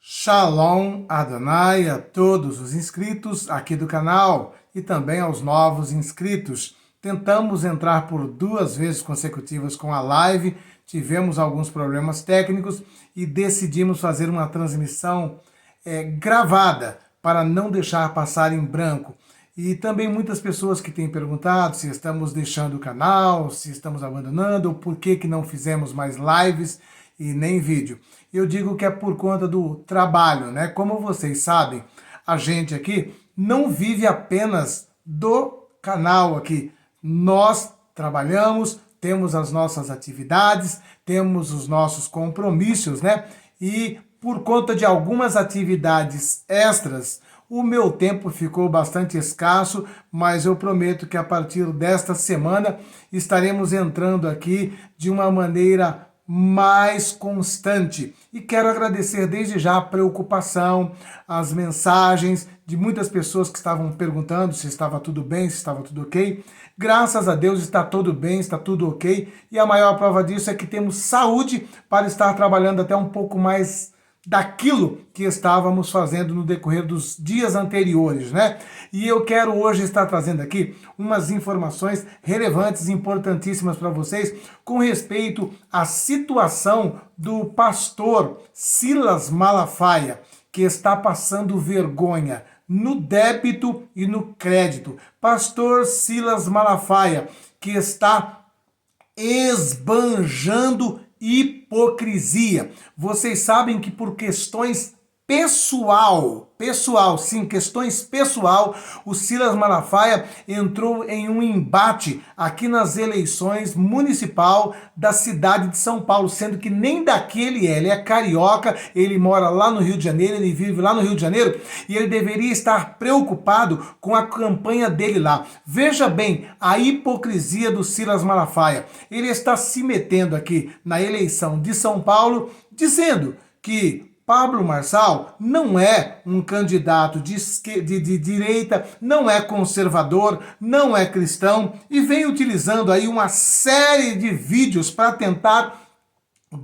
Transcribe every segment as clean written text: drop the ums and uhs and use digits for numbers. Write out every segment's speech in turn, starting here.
Shalom Adonai a todos os inscritos aqui do canal e também aos novos inscritos. Tentamos entrar por 2 vezes consecutivas com a live, tivemos alguns problemas técnicos e decidimos fazer uma transmissão gravada para não deixar passar em branco. E também muitas pessoas que têm perguntado se estamos deixando o canal, se estamos abandonando, ou por que não fizemos mais lives e nem vídeo. Eu digo que é por conta do trabalho, né? Como vocês sabem, a gente aqui não vive apenas do canal aqui. Nós trabalhamos, temos as nossas atividades, temos os nossos compromissos, né? E por conta de algumas atividades extras, o meu tempo ficou bastante escasso, mas eu prometo que a partir desta semana estaremos entrando aqui de uma maneira mais constante. E quero agradecer desde já a preocupação, as mensagens de muitas pessoas que estavam perguntando se estava tudo bem, se estava tudo ok. Graças a Deus está tudo bem, está tudo ok. E a maior prova disso é que temos saúde para estar trabalhando até um pouco mais daquilo que estávamos fazendo no decorrer dos dias anteriores, né? E eu quero hoje estar trazendo aqui umas informações relevantes, importantíssimas para vocês, com respeito à situação do pastor Silas Malafaia, que está passando vergonha no débito e no crédito. Pastor Silas Malafaia, que está esbanjando hipocrisia. Vocês sabem que por questões questões pessoal, o Silas Malafaia entrou em um embate aqui nas eleições municipal da cidade de São Paulo, sendo que nem daqui ele é carioca, ele mora lá no Rio de Janeiro, ele vive lá no Rio de Janeiro e ele deveria estar preocupado com a campanha dele lá. Veja bem a hipocrisia do Silas Malafaia. Ele está se metendo aqui na eleição de São Paulo, dizendo que Pablo Marçal não é um candidato de direita, não é conservador, não é cristão e vem utilizando aí uma série de vídeos para tentar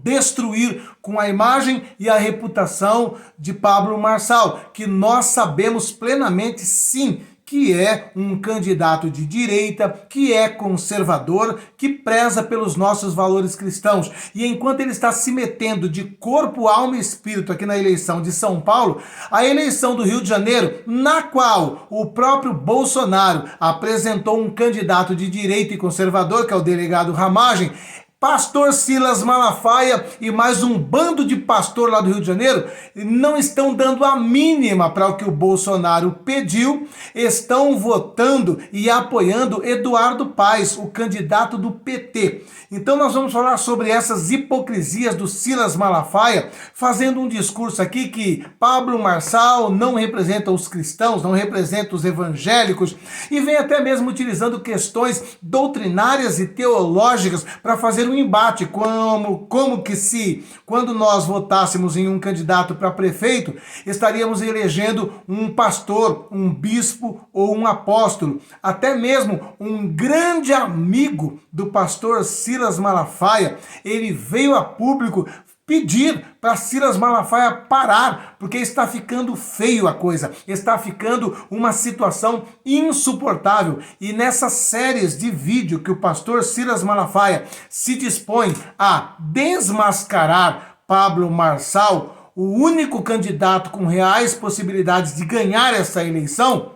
destruir com a imagem e a reputação de Pablo Marçal, que nós sabemos plenamente sim que é um candidato de direita, que é conservador, que preza pelos nossos valores cristãos. E enquanto ele está se metendo de corpo, alma e espírito aqui na eleição de São Paulo, a eleição do Rio de Janeiro, na qual o próprio Bolsonaro apresentou um candidato de direita e conservador, que é o delegado Ramagem, pastor Silas Malafaia e mais um bando de pastor lá do Rio de Janeiro não estão dando a mínima para o que o Bolsonaro pediu, estão votando e apoiando Eduardo Paes, o candidato do PT. Então nós vamos falar sobre essas hipocrisias do Silas Malafaia, fazendo um discurso aqui que Pablo Marçal não representa os cristãos, não representa os evangélicos, e vem até mesmo utilizando questões doutrinárias e teológicas para fazer um embate, como que se, quando nós votássemos em um candidato para prefeito, estaríamos elegendo um pastor, um bispo ou um apóstolo, até mesmo um grande amigo do pastor Silas Malafaia, ele veio a público pedir para Silas Malafaia parar, porque está ficando feio a coisa, está ficando uma situação insuportável. E nessas séries de vídeo que o pastor Silas Malafaia se dispõe a desmascarar Pablo Marçal, o único candidato com reais possibilidades de ganhar essa eleição,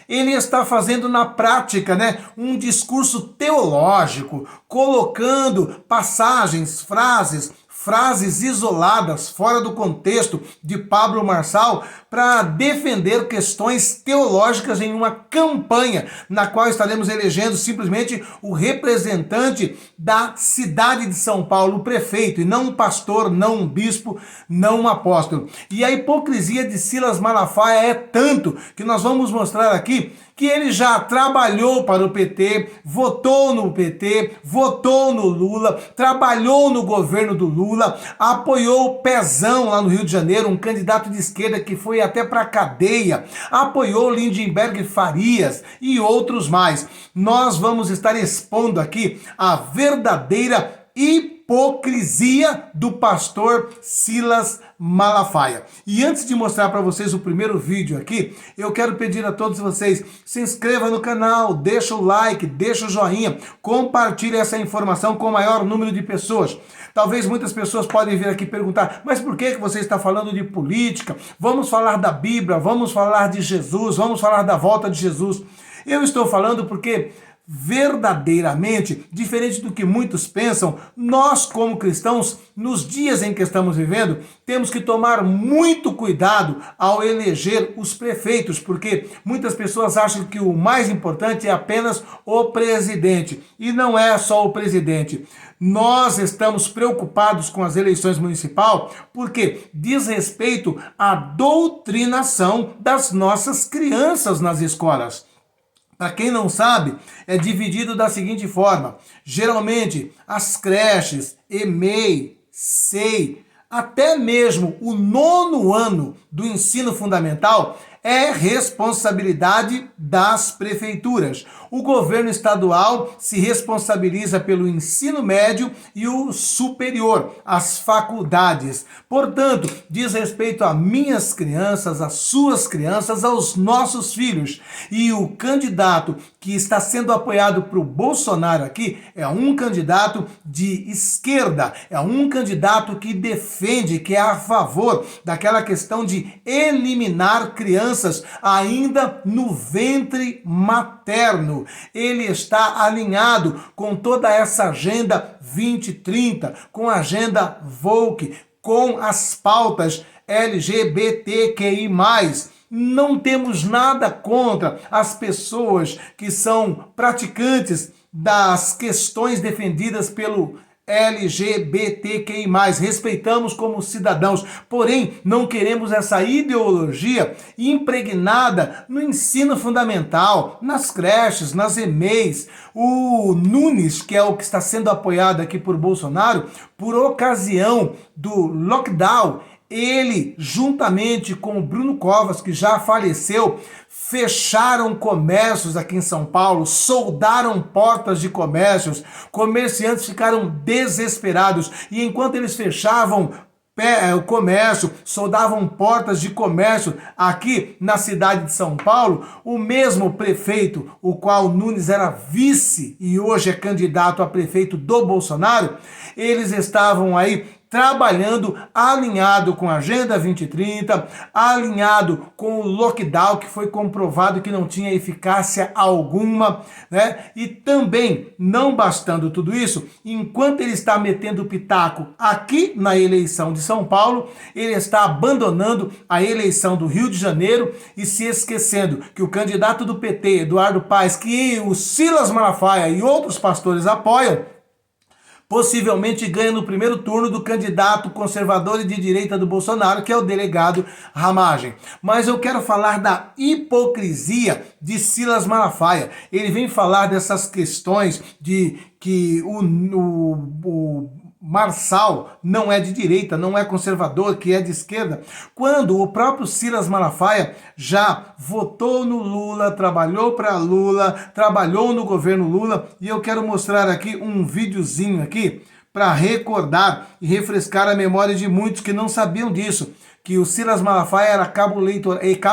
ele está fazendo na prática, né, um discurso teológico, colocando passagens, frases isoladas, fora do contexto de Pablo Marçal, para defender questões teológicas em uma campanha na qual estaremos elegendo simplesmente o representante da cidade de São Paulo, o prefeito, e não um pastor, não um bispo, não um apóstolo. E a hipocrisia de Silas Malafaia é tanto que nós vamos mostrar aqui que ele já trabalhou para o PT, votou no PT, votou no Lula, trabalhou no governo do Lula, apoiou o Pezão lá no Rio de Janeiro, um candidato de esquerda que foi até para a cadeia, apoiou Lindenberg Farias e outros mais. Nós vamos estar expondo aqui a verdadeira hipocrisia do pastor Silas Malafaia. E antes de mostrar para vocês o primeiro vídeo aqui, eu quero pedir a todos vocês, se inscreva no canal, deixa o like, deixa o joinha, compartilhe essa informação com o maior número de pessoas. Talvez muitas pessoas podem vir aqui perguntar, mas por que você está falando de política? Vamos falar da Bíblia, vamos falar de Jesus, vamos falar da volta de Jesus. Eu estou falando porque verdadeiramente, diferente do que muitos pensam, nós como cristãos, nos dias em que estamos vivendo, temos que tomar muito cuidado ao eleger os prefeitos, porque muitas pessoas acham que o mais importante é apenas o presidente, e não é só o presidente. Nós estamos preocupados com as eleições municipais porque diz respeito à doutrinação das nossas crianças nas escolas. Para quem não sabe, é dividido da seguinte forma. Geralmente, as creches, EMEI, SEI, até mesmo o 9º ano do ensino fundamental é responsabilidade das prefeituras. O governo estadual se responsabiliza pelo ensino médio e o superior, as faculdades. Portanto, diz respeito a minhas crianças, às suas crianças, aos nossos filhos. E o candidato que está sendo apoiado por Bolsonaro aqui é um candidato de esquerda, é um candidato que defende, que é a favor daquela questão de eliminar crianças ainda no ventre materno. Ele está alinhado com toda essa agenda 2030, com a agenda Woke, com as pautas LGBTQI+. Não temos nada contra as pessoas que são praticantes das questões defendidas pelo LGBTQI+, respeitamos como cidadãos, porém não queremos essa ideologia impregnada no ensino fundamental, nas creches, nas EMEIs. O Nunes, que é o que está sendo apoiado aqui por Bolsonaro, por ocasião do lockdown, ele, juntamente com o Bruno Covas, que já faleceu, fecharam comércios aqui em São Paulo, soldaram portas de comércios, comerciantes ficaram desesperados, e enquanto eles fechavam o comércio, soldavam portas de comércio aqui na cidade de São Paulo, o mesmo prefeito, o qual Nunes era vice e hoje é candidato a prefeito do Bolsonaro, eles estavam aí trabalhando alinhado com a Agenda 2030, alinhado com o lockdown, que foi comprovado que não tinha eficácia alguma, né? E também, não bastando tudo isso, enquanto ele está metendo o pitaco aqui na eleição de São Paulo, ele está abandonando a eleição do Rio de Janeiro e se esquecendo que o candidato do PT, Eduardo Paes, que o Silas Malafaia e outros pastores apoiam, possivelmente ganha no primeiro turno do candidato conservador e de direita do Bolsonaro, que é o delegado Ramagem. Mas eu quero falar da hipocrisia de Silas Malafaia. Ele vem falar dessas questões de que o Marçal não é de direita, não é conservador, que é de esquerda, quando o próprio Silas Malafaia já votou no Lula, trabalhou para Lula, trabalhou no governo Lula, e eu quero mostrar aqui um videozinho aqui para recordar e refrescar a memória de muitos que não sabiam disso, que o Silas Malafaia era cabo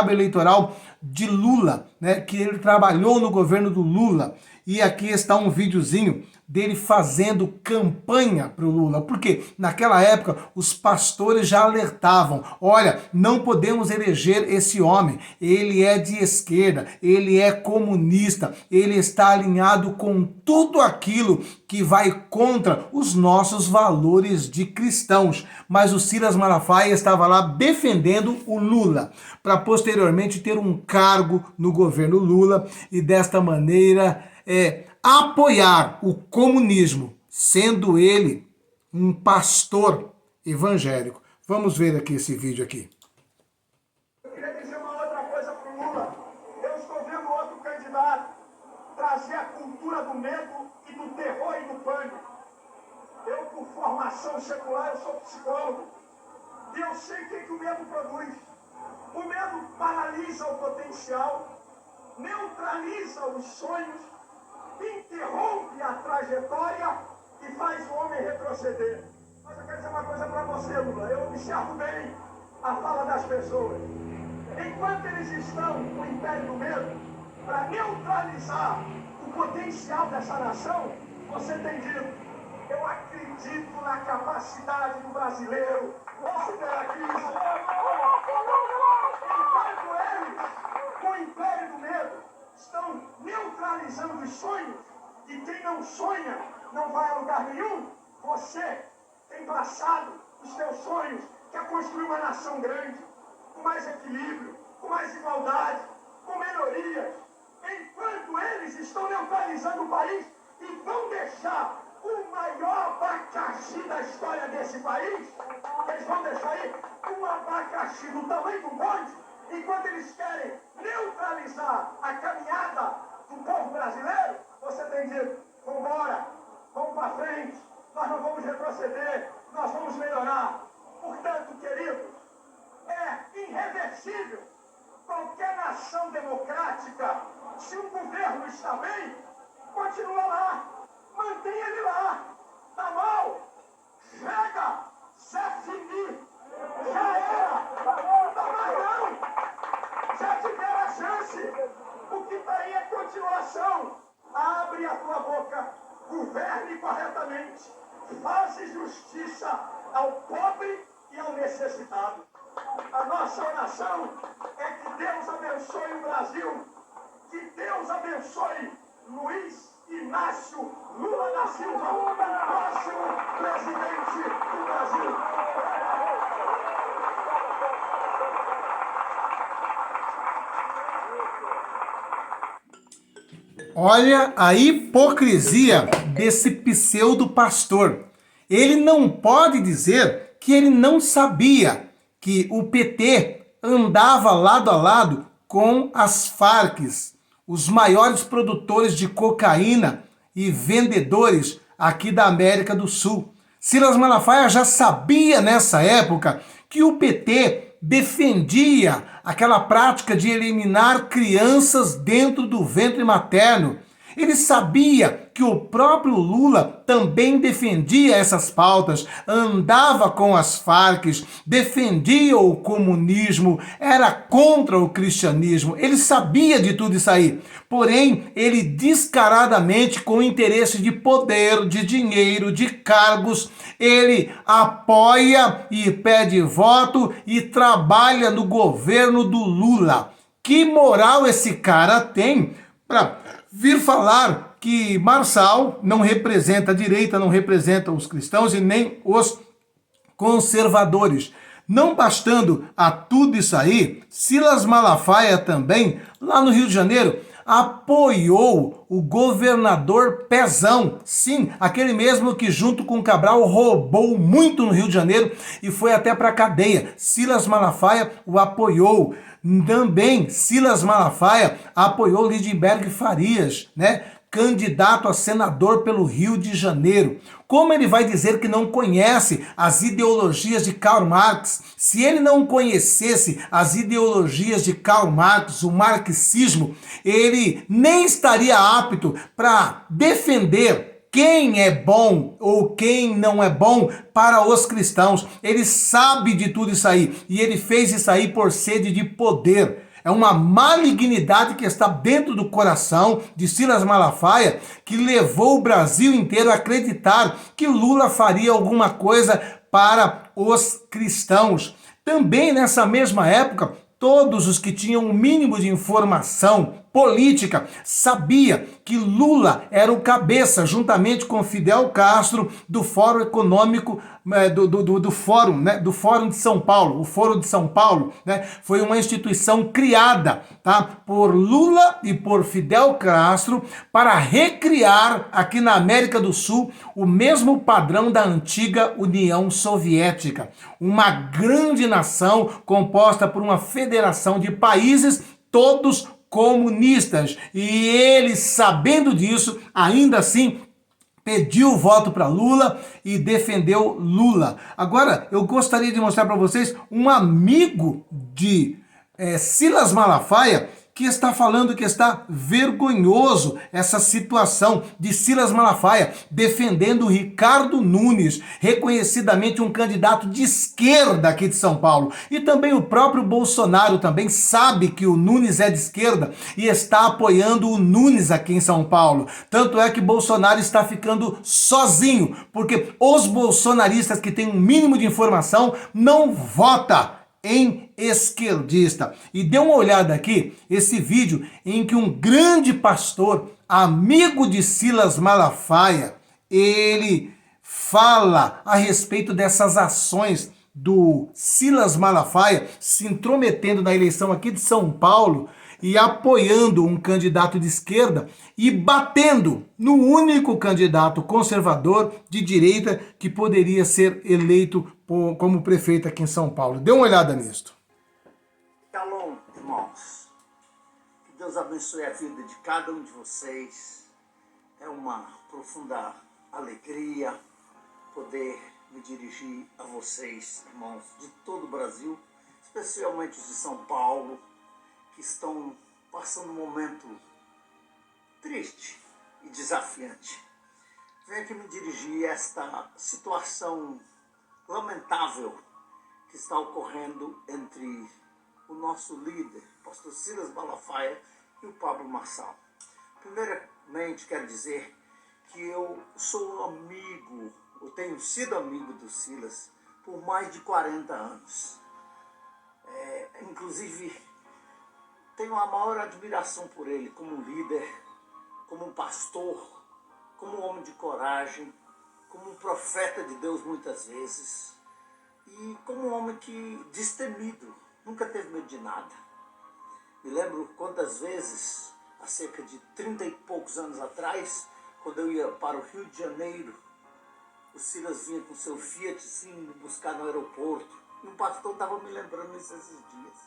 eleitoral de Lula, né, que ele trabalhou no governo do Lula. E aqui está um videozinho dele fazendo campanha para o Lula, porque naquela época os pastores já alertavam, olha, não podemos eleger esse homem, ele é de esquerda, ele é comunista, ele está alinhado com tudo aquilo que vai contra os nossos valores de cristãos. Mas o Silas Malafaia estava lá defendendo o Lula, para posteriormente ter um cargo no governo Lula e desta maneira apoiar o comunismo, sendo ele um pastor evangélico. Vamos ver aqui esse vídeo aqui. Eu queria dizer uma outra coisa para o Lula. Eu estou vendo outro candidato trazer a cultura do medo e do terror e do pânico. Eu, por formação secular, eu sou psicólogo. E eu sei o que o medo produz. O medo paralisa o potencial, neutraliza os sonhos, interrompe a trajetória e e faz o homem retroceder. Mas eu quero dizer uma coisa para você, Lula. Eu observo bem a fala das pessoas. Enquanto eles estão no império do medo, para neutralizar o potencial dessa nação, você tem dito: eu acredito na capacidade do brasileiro de superar a crise. Enquanto eles, com o império do medo, estão neutralizando os sonhos, e quem não sonha não vai a lugar nenhum, você tem traçado os seus sonhos, que é construir uma nação grande, com mais equilíbrio, com mais igualdade, com melhorias. Enquanto eles estão neutralizando o país e vão deixar o maior abacaxi da história desse país, eles vão deixar aí um abacaxi do tamanho do bonde, enquanto eles querem neutralizar a caminhada do povo brasileiro, você tem dito: vamos embora, vamos para frente, nós não vamos retroceder, nós vamos melhorar. Portanto, queridos, é irreversível. Qualquer nação democrática, se o governo está bem, continua lá, mantenha ele lá. Tá mal, chega, c'est fini, já era, não dá mais não, já tiveram a chance, o que está aí é continuação. Abre a tua boca, governe corretamente, faça justiça ao pobre e ao necessitado. A nossa oração é que Deus abençoe o Brasil, que Deus abençoe Luiz Inácio Lula da Silva, próximo presidente do Brasil. Olha a hipocrisia desse pseudo-pastor. Ele não pode dizer que ele não sabia que o PT andava lado a lado com as Farc, os maiores produtores de cocaína e vendedores aqui da América do Sul. Silas Malafaia já sabia nessa época que o PT defendia aquela prática de eliminar crianças dentro do ventre materno. Ele sabia que o próprio Lula também defendia essas pautas, andava com as Farc, defendia o comunismo, era contra o cristianismo. Ele sabia de tudo isso aí. Porém, ele descaradamente, com interesse de poder, de dinheiro, de cargos, ele apoia e pede voto e trabalha no governo do Lula. Que moral esse cara tem para vir falar que Marçal não representa a direita, não representa os cristãos e nem os conservadores. Não bastando a tudo isso aí, Silas Malafaia também, lá no Rio de Janeiro, apoiou o governador Pezão. Sim, aquele mesmo que junto com Cabral roubou muito no Rio de Janeiro e foi até para a cadeia. Silas Malafaia o apoiou. Também Silas Malafaia apoiou Lindenberg Farias, né? Candidato a senador pelo Rio de Janeiro. Como ele vai dizer que não conhece as ideologias de Karl Marx? Se ele não conhecesse as ideologias de Karl Marx, o marxismo, ele nem estaria apto para defender quem é bom ou quem não é bom para os cristãos. Ele sabe de tudo isso aí e ele fez isso aí por sede de poder. É uma malignidade que está dentro do coração de Silas Malafaia, que levou o Brasil inteiro a acreditar que Lula faria alguma coisa para os cristãos. Também nessa mesma época, todos os que tinham um mínimo de informação política sabia que Lula era o cabeça, juntamente com Fidel Castro, do Fórum Econômico, do Fórum, né, do Fórum de São Paulo. O Fórum de São Paulo, né, foi uma instituição criada, tá, por Lula e por Fidel Castro para recriar aqui na América do Sul o mesmo padrão da antiga União Soviética. Uma grande nação composta por uma federação de países, todos comunistas. E ele, sabendo disso, ainda assim pediu o voto para Lula e defendeu Lula. Agora, eu gostaria de mostrar para vocês um amigo de Silas Malafaia, que está falando que está vergonhoso essa situação de Silas Malafaia defendendo o Ricardo Nunes, reconhecidamente um candidato de esquerda aqui de São Paulo. E também o próprio Bolsonaro também sabe que o Nunes é de esquerda e está apoiando o Nunes aqui em São Paulo. Tanto é que Bolsonaro está ficando sozinho, porque os bolsonaristas que têm um mínimo de informação não votam em esquerdista. E dê uma olhada aqui, esse vídeo em que um grande pastor, amigo de Silas Malafaia, ele fala a respeito dessas ações do Silas Malafaia se intrometendo na eleição aqui de São Paulo e apoiando um candidato de esquerda e batendo no único candidato conservador de direita que poderia ser eleito como prefeito aqui em São Paulo. Dê uma olhada nisto. Shalom, irmãos. Que Deus abençoe a vida de cada um de vocês. É uma profunda alegria poder me dirigir a vocês, irmãos, de todo o Brasil, especialmente os de São Paulo, que estão passando um momento triste e desafiante. Venho aqui me dirigir a esta situação lamentável que está ocorrendo entre o nosso líder, pastor Silas Malafaia, e o Pablo Marçal. Primeiramente, quero dizer que eu sou amigo, eu tenho sido amigo do Silas por mais de 40 anos. Inclusive, tenho a maior admiração por ele como líder, como um pastor, como um homem de coragem, como um profeta de Deus muitas vezes, e como um homem que destemido, nunca teve medo de nada. Me lembro quantas vezes, há cerca de 30 e poucos anos atrás, quando eu ia para o Rio de Janeiro, o Silas vinha com seu Fiat, sim, me buscar no aeroporto, e um pastor estava me lembrando isso esses dias.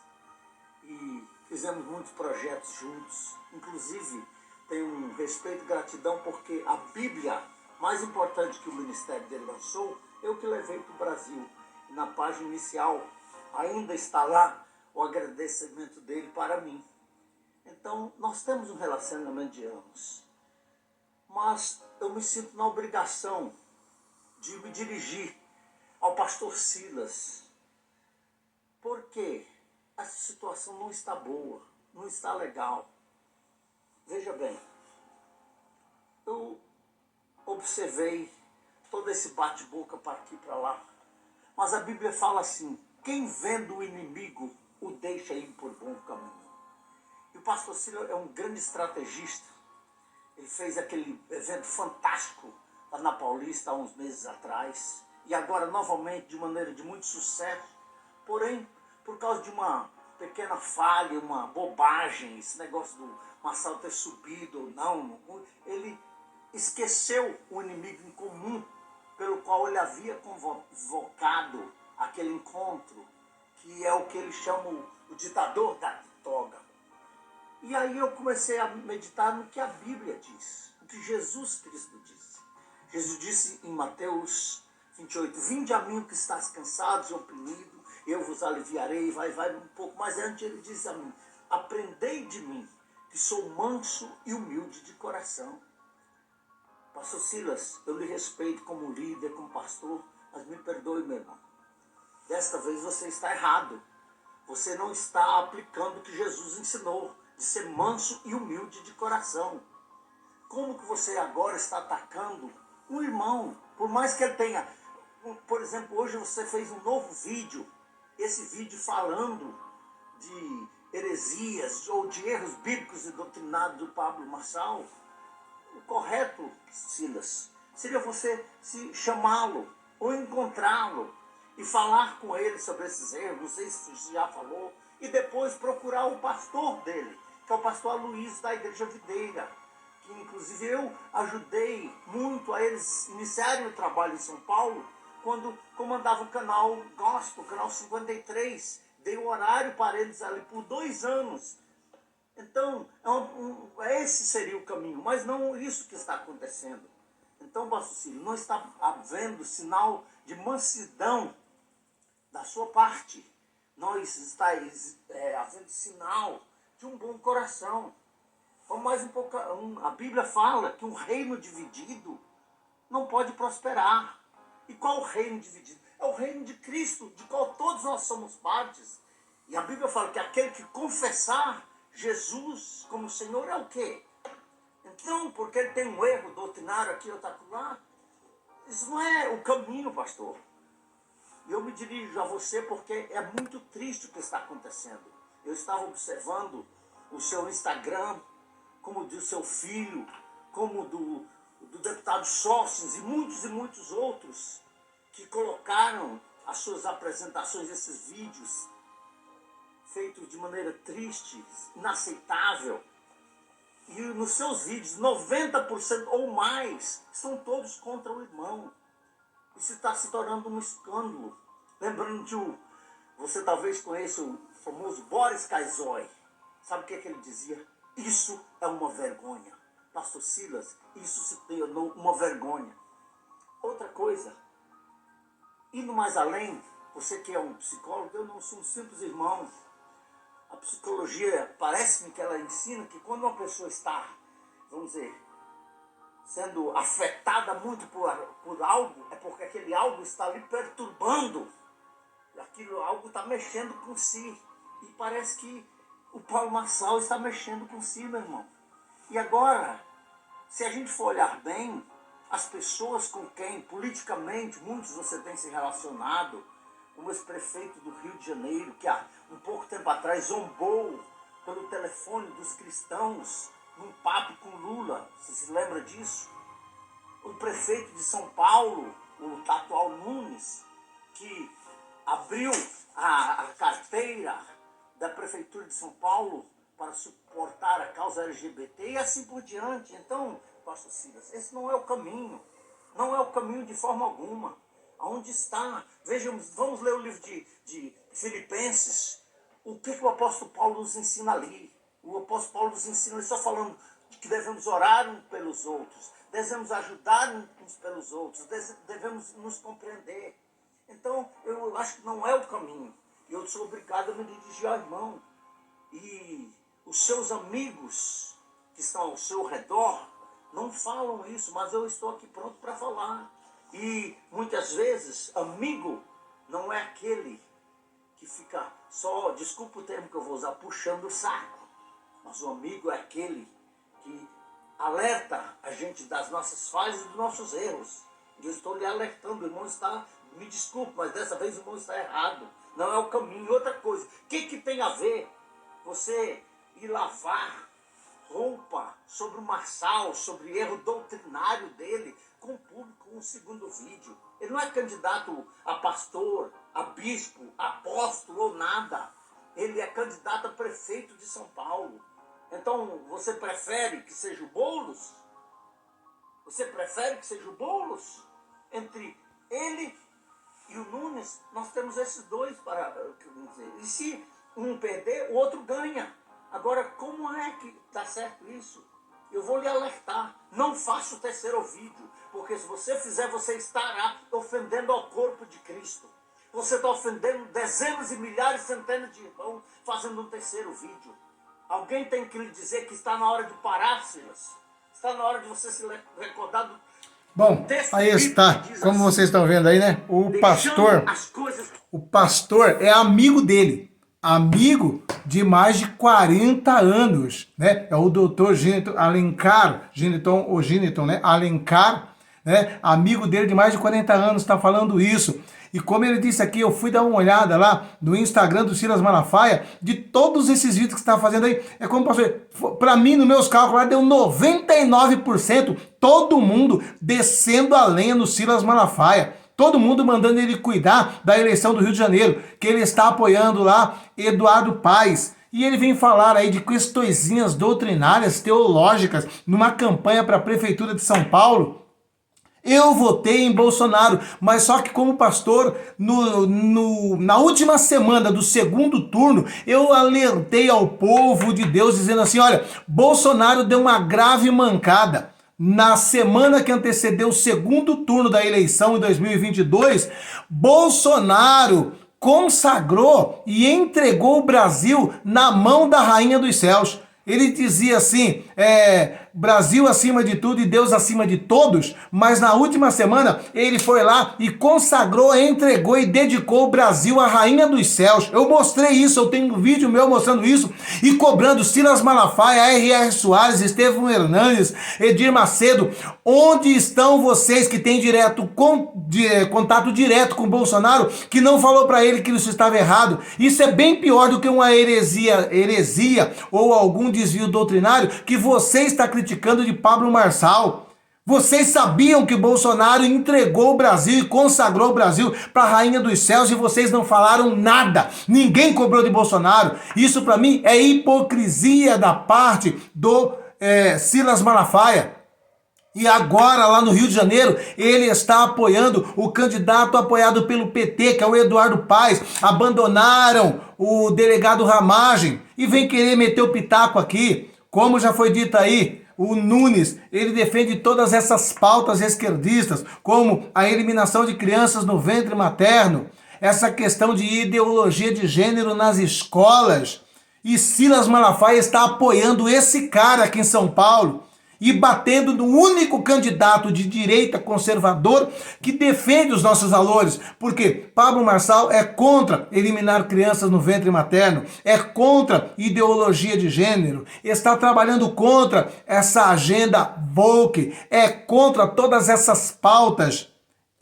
E fizemos muitos projetos juntos, inclusive tenho um respeito e gratidão porque a Bíblia, mais importante que o ministério dele lançou, eu que levei para o Brasil. E na página inicial ainda está lá o agradecimento dele para mim. Então, nós temos um relacionamento de anos. Mas eu me sinto na obrigação de me dirigir ao pastor Silas. Porque essa situação não está boa, não está legal. Veja bem, eu observei todo esse bate-boca para aqui e para lá. Mas a Bíblia fala assim: quem vendo o inimigo o deixa ir por bom caminho. E o pastor Silas é um grande estrategista. Ele fez aquele evento fantástico lá na Paulista há uns meses atrás. E agora novamente de maneira de muito sucesso. Porém, por causa de uma pequena falha, uma bobagem, esse negócio do Marçal ter subido ou não, ele esqueceu o inimigo em comum pelo qual ele havia convocado aquele encontro, que é o que ele chama o ditador da toga. E aí eu comecei a meditar no que a Bíblia diz, o que Jesus Cristo disse. Jesus disse em Mateus 28, vinde a mim que estás cansados e oprimidos, eu vos aliviarei, vai um pouco mais antes ele diz a mim, aprendei de mim, que sou manso e humilde de coração. Pastor Silas, eu lhe respeito como líder, como pastor, mas me perdoe, meu irmão. Desta vez você está errado. Você não está aplicando o que Jesus ensinou, de ser manso e humilde de coração. Como que você agora está atacando um irmão, por mais que ele tenha... Por exemplo, hoje você fez um novo vídeo, esse vídeo falando de heresias ou de erros bíblicos e doutrinados do Pablo Marçal. O correto, Silas, seria você se chamá-lo ou encontrá-lo e falar com ele sobre esses erros, não sei se você já falou, e depois procurar o pastor dele, que é o pastor Aloysio da Igreja Videira, que inclusive eu ajudei muito a eles iniciarem o trabalho em São Paulo, quando comandava o canal Gospel, canal 53, dei o horário para eles ali por 2 anos. Então, esse seria o caminho, mas não isso que está acontecendo. Então, pastor Cílio, não está havendo sinal de mansidão da sua parte. Não está havendo sinal de um bom coração. Vamos mais um pouco. A Bíblia fala que um reino dividido não pode prosperar. E qual o reino dividido? É o reino de Cristo, de qual todos nós somos partes. E a Bíblia fala que aquele que confessar Jesus como Senhor é o quê? Então, porque ele tem um erro doutrinário aqui ou lá, isso não é o caminho, pastor. E eu me dirijo a você porque é muito triste o que está acontecendo. Eu estava observando o seu Instagram, como do seu filho, como do deputado Sócrates e muitos outros que colocaram as suas apresentações, esses vídeos feitos de maneira triste, inaceitável. E nos seus vídeos, 90% ou mais são todos contra o irmão. Isso está se tornando um escândalo. Lembrando de você talvez conheça o famoso Boris Casoy. Sabe o que ele dizia? Isso é uma vergonha. Pastor Silas, isso se tornou uma vergonha. Outra coisa, indo mais além, você que é um psicólogo, eu não sou um simples irmão. A psicologia, parece-me que ela ensina que quando uma pessoa está, vamos dizer, sendo afetada muito por algo, é porque aquele algo está lhe perturbando. Aquilo algo está mexendo com si. E parece que o Paulo Marçal está mexendo com si, meu irmão. E agora, se a gente for olhar bem, as pessoas com quem politicamente muitos você tem se relacionado, como esse prefeito do Rio de Janeiro, que há um pouco tempo atrás zombou pelo telefone dos cristãos num papo com Lula, você se lembra disso? O prefeito de São Paulo, o atual Nunes, que abriu a carteira da prefeitura de São Paulo para suportar a causa LGBT e assim por diante. Então, pastor Silas, esse não é o caminho. Não é o caminho de forma alguma. Aonde está? Vejamos, vamos ler o livro de Filipenses. O que o apóstolo Paulo nos ensina ali? O apóstolo Paulo nos ensina, ele está falando de que devemos orar uns pelos outros, devemos ajudar uns pelos outros, devemos nos compreender. Então, eu acho que não é o caminho. Eu sou obrigado a me dirigir ao irmão. E os seus amigos que estão ao seu redor não falam isso, mas eu estou aqui pronto para falar. E muitas vezes, amigo não é aquele que fica só, desculpa o termo que eu vou usar, puxando o saco. Mas o amigo é aquele que alerta a gente das nossas falhas e dos nossos erros. E eu estou lhe alertando, o irmão está, me desculpe, mas dessa vez o irmão está errado. Não é o caminho. Outra coisa, o que tem a ver você ir lavar roupa sobre o Marçal, sobre erro doutrinário dele, com o público, um segundo vídeo? Ele não é candidato a pastor, a bispo, a apóstolo ou nada. Ele é candidato a prefeito de São Paulo. Então, você prefere que seja o Boulos? Você prefere que seja o Boulos? Entre ele e o Nunes, nós temos esses dois para dizer. E se um perder, o outro ganha. Agora, como é que está certo isso? Eu vou lhe alertar. Não faça o terceiro vídeo, porque se você fizer, você estará ofendendo ao corpo de Cristo. Você está ofendendo dezenas e milhares, centenas de irmãos fazendo um terceiro vídeo. Alguém tem que lhe dizer que está na hora de parar, Silas. Está na hora de você se recordar do... Bom, aí está, como vocês estão vendo aí, né? O pastor é amigo dele, amigo de mais de 40 anos, né? É o doutor Geniton Alencar, Geniton, né? Alencar, né? Amigo dele de mais de 40 anos, está falando isso. E como ele disse aqui, eu fui dar uma olhada lá no Instagram do Silas Malafaia, de todos esses vídeos que você está fazendo aí, é como pastor, para mim, nos meus cálculos, deu 99%, todo mundo descendo a lenha no Silas Malafaia. Todo mundo mandando ele cuidar da eleição do Rio de Janeiro, que ele está apoiando lá Eduardo Paes. E ele vem falar aí de questõezinhas doutrinárias, teológicas, numa campanha para a Prefeitura de São Paulo. Eu votei em Bolsonaro, mas só que como pastor, na última semana do segundo turno, eu alertei ao povo de Deus dizendo assim, olha, Bolsonaro deu uma grave mancada. Na semana que antecedeu o segundo turno da eleição em 2022, Bolsonaro consagrou e entregou o Brasil na mão da Rainha dos Céus. Ele dizia assim, Brasil acima de tudo e Deus acima de todos, mas na última semana ele foi lá e consagrou, entregou e dedicou o Brasil à Rainha dos Céus. Eu mostrei isso, eu tenho um vídeo meu mostrando isso e cobrando Silas Malafaia, R.R. Soares, Estevão Hernandes, Edir Macedo. Onde estão vocês que têm contato direto com Bolsonaro, que não falou para ele que isso estava errado? Isso é bem pior do que uma heresia ou algum desvio doutrinário que você está criticando de Pablo Marçal. Vocês sabiam que Bolsonaro entregou o Brasil e consagrou o Brasil para a Rainha dos Céus e vocês não falaram nada. Ninguém cobrou de Bolsonaro. Isso para mim é hipocrisia da parte do Silas Malafaia. E agora, lá no Rio de Janeiro, ele está apoiando o candidato apoiado pelo PT, que é o Eduardo Paes. Abandonaram o delegado Ramagem e vem querer meter o pitaco aqui. Como já foi dito aí, o Nunes, ele defende todas essas pautas esquerdistas, como a eliminação de crianças no ventre materno, essa questão de ideologia de gênero nas escolas. E Silas Malafaia está apoiando esse cara aqui em São Paulo e batendo no único candidato de direita conservador que defende os nossos valores. Porque Pablo Marçal é contra eliminar crianças no ventre materno, é contra ideologia de gênero, está trabalhando contra essa agenda woke, é contra todas essas pautas.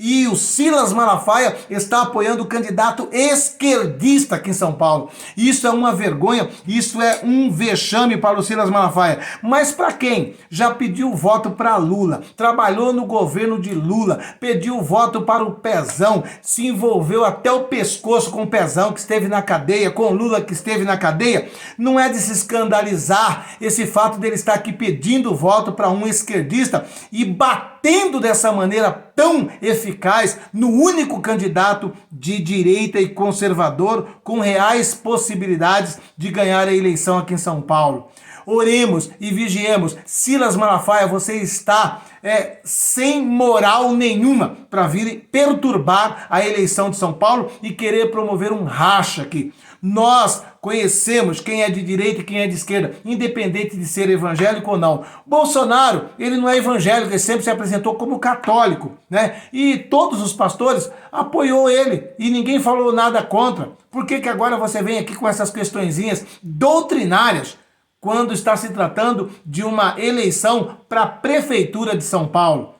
E o Silas Malafaia está apoiando o candidato esquerdista aqui em São Paulo. Isso é uma vergonha, isso é um vexame para o Silas Malafaia. Mas para quem já pediu voto para Lula, trabalhou no governo de Lula, pediu voto para o Pezão, se envolveu até o pescoço com o Pezão que esteve na cadeia, com o Lula que esteve na cadeia, não é de se escandalizar esse fato dele estar aqui pedindo voto para um esquerdista e batendo dessa maneira tão eficaz no único candidato de direita e conservador com reais possibilidades de ganhar a eleição aqui em São Paulo. Oremos e vigiemos. Silas Malafaia, você está sem moral nenhuma para vir perturbar a eleição de São Paulo e querer promover um racha aqui. Nós conhecemos quem é de direita e quem é de esquerda, independente de ser evangélico ou não. Bolsonaro, ele não é evangélico, ele sempre se apresentou como católico, né? E todos os pastores apoiou ele e ninguém falou nada contra. Por que agora você vem aqui com essas questõezinhas doutrinárias quando está se tratando de uma eleição para a prefeitura de São Paulo?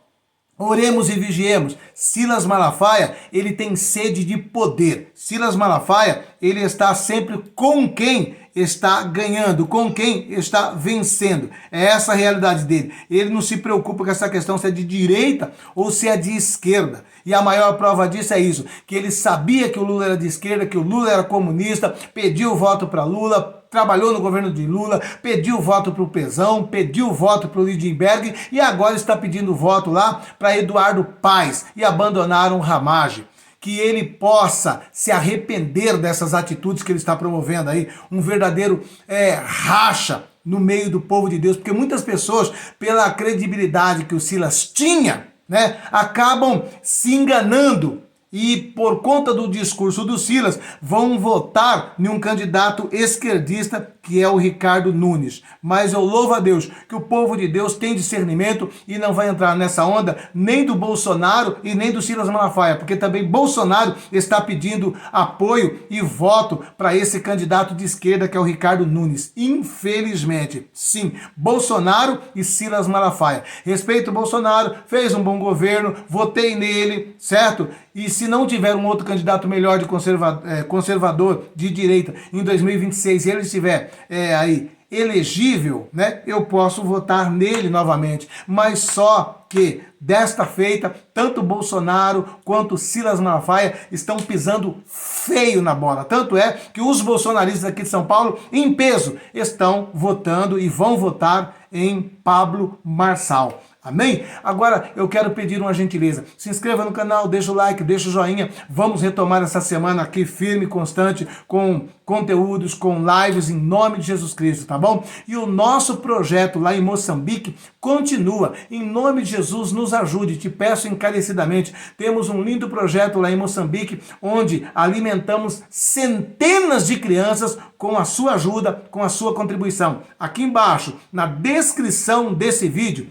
Oremos e vigiemos. Silas Malafaia, ele tem sede de poder. Silas Malafaia, ele está sempre com quem está ganhando, com quem está vencendo. É essa a realidade dele. Ele não se preocupa com essa questão se é de direita ou se é de esquerda. E a maior prova disso é isso, que ele sabia que o Lula era de esquerda, que o Lula era comunista, pediu voto para Lula, trabalhou no governo de Lula, pediu voto para o Pezão, pediu voto para o Lindenberg e agora está pedindo voto lá para Eduardo Paes e abandonaram o Ramagem. Que ele possa se arrepender dessas atitudes que ele está promovendo aí, um verdadeiro racha no meio do povo de Deus, porque muitas pessoas, pela credibilidade que o Silas tinha, né, acabam se enganando e por conta do discurso do Silas vão votar em um candidato esquerdista que é o Ricardo Nunes. Mas eu louvo a Deus que o povo de Deus tem discernimento e não vai entrar nessa onda nem do Bolsonaro e nem do Silas Malafaia, porque também Bolsonaro está pedindo apoio e voto para esse candidato de esquerda que é o Ricardo Nunes. Infelizmente, sim, Bolsonaro e Silas Malafaia. Respeito o Bolsonaro, fez um bom governo, votei nele, certo? E se não tiver um outro candidato melhor de conservador de direita em 2026 e ele estiver aí elegível, né, eu posso votar nele novamente. Mas só que desta feita, tanto Bolsonaro quanto Silas Malafaia estão pisando feio na bola. Tanto é que os bolsonaristas aqui de São Paulo, em peso, estão votando e vão votar em Pablo Marçal. Amém? Agora eu quero pedir uma gentileza. Se inscreva no canal, deixa o like, deixa o joinha. Vamos retomar essa semana aqui firme e constante com conteúdos, com lives em nome de Jesus Cristo, tá bom? E o nosso projeto lá em Moçambique continua. Em nome de Jesus, nos ajude. Te peço encarecidamente. Temos um lindo projeto lá em Moçambique, onde alimentamos centenas de crianças com a sua ajuda, com a sua contribuição. Aqui embaixo, na descrição desse vídeo,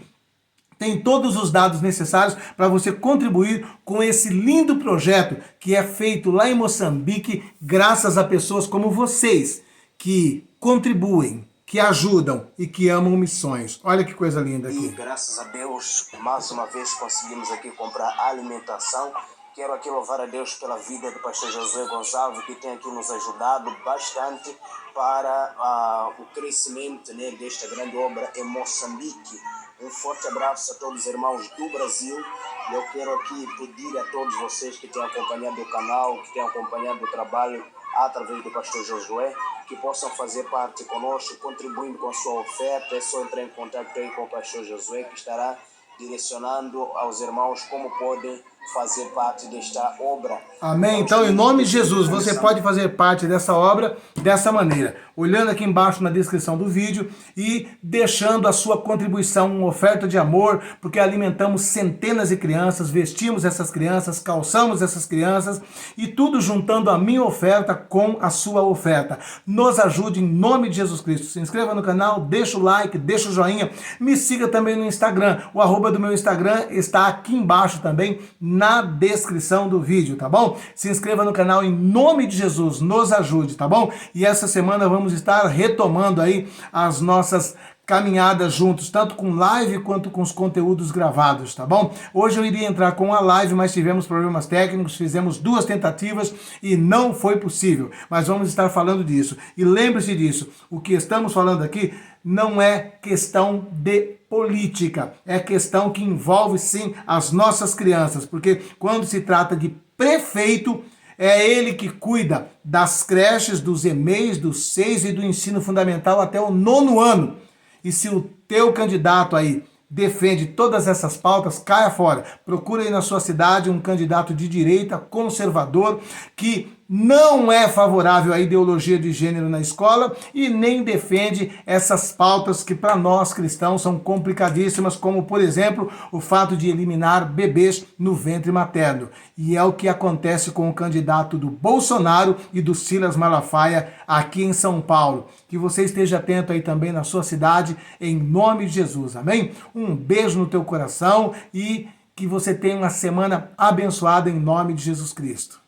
tem todos os dados necessários para você contribuir com esse lindo projeto que é feito lá em Moçambique, graças a pessoas como vocês, que contribuem, que ajudam e que amam missões. Olha que coisa linda aqui. E graças a Deus, mais uma vez conseguimos aqui comprar alimentação. Quero aqui louvar a Deus pela vida do pastor Josué Gonçalves, que tem aqui nos ajudado bastante para o crescimento, né, desta grande obra em Moçambique. Um forte abraço a todos os irmãos do Brasil. E eu quero aqui pedir a todos vocês que têm acompanhado o canal, que têm acompanhado o trabalho através do pastor Josué, que possam fazer parte conosco, contribuindo com a sua oferta. É só entrar em contato aí com o pastor Josué, que estará direcionando aos irmãos como podem fazer parte desta obra. Amém? Então, em nome de Jesus, você pode fazer parte dessa obra dessa maneira, olhando aqui embaixo na descrição do vídeo e deixando a sua contribuição, uma oferta de amor, porque alimentamos centenas de crianças, vestimos essas crianças, calçamos essas crianças e tudo juntando a minha oferta com a sua oferta. Nos ajude em nome de Jesus Cristo. Se inscreva no canal, deixa o like, deixa o joinha, me siga também no Instagram. O arroba do meu Instagram está aqui embaixo também, na descrição do vídeo, tá bom? Se inscreva no canal em nome de Jesus, nos ajude, tá bom? E essa semana vamos estar retomando aí as nossas caminhadas juntos, tanto com live quanto com os conteúdos gravados, tá bom? Hoje eu iria entrar com a live, mas tivemos problemas técnicos, fizemos 2 tentativas e não foi possível, mas vamos estar falando disso. E lembre-se disso, o que estamos falando aqui não é questão de política, é questão que envolve sim as nossas crianças, porque quando se trata de prefeito, é ele que cuida das creches, dos EMEIs, dos SEIs e do ensino fundamental até o 9º ano. E se o teu candidato aí defende todas essas pautas, caia fora. Procura aí na sua cidade um candidato de direita, conservador, que não é favorável à ideologia de gênero na escola e nem defende essas pautas que para nós cristãos são complicadíssimas, como por exemplo o fato de eliminar bebês no ventre materno. E é o que acontece com o candidato do Bolsonaro e do Silas Malafaia aqui em São Paulo. Que você esteja atento aí também na sua cidade, em nome de Jesus, amém? Um beijo no teu coração e que você tenha uma semana abençoada em nome de Jesus Cristo.